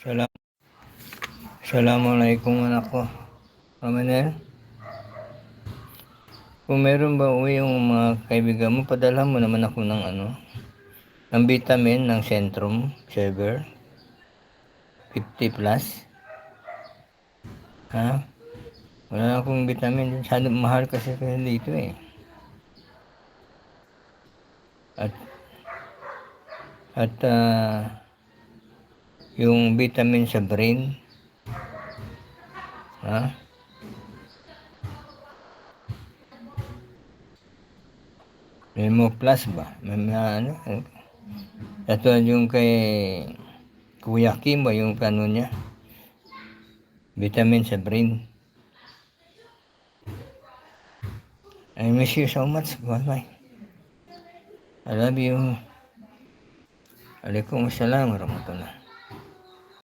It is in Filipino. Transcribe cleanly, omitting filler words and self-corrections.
Salam Assalamualaikum anak ko. Manel, kung meron ba uwi yung mga kaibigan mo, padala mo naman ako ng vitamin ng Centrum Silver 50 plus. Ha? Wala akong vitamin. Mahal kasi dito eh. At yung vitamin sa brain, ha? Memo Plus ba? May ito yung kay Kuya Kim ba yung niya? Vitamin sa brain. I miss you so much. Bye-bye. I love you. Waalaikumsalam warahmatullah.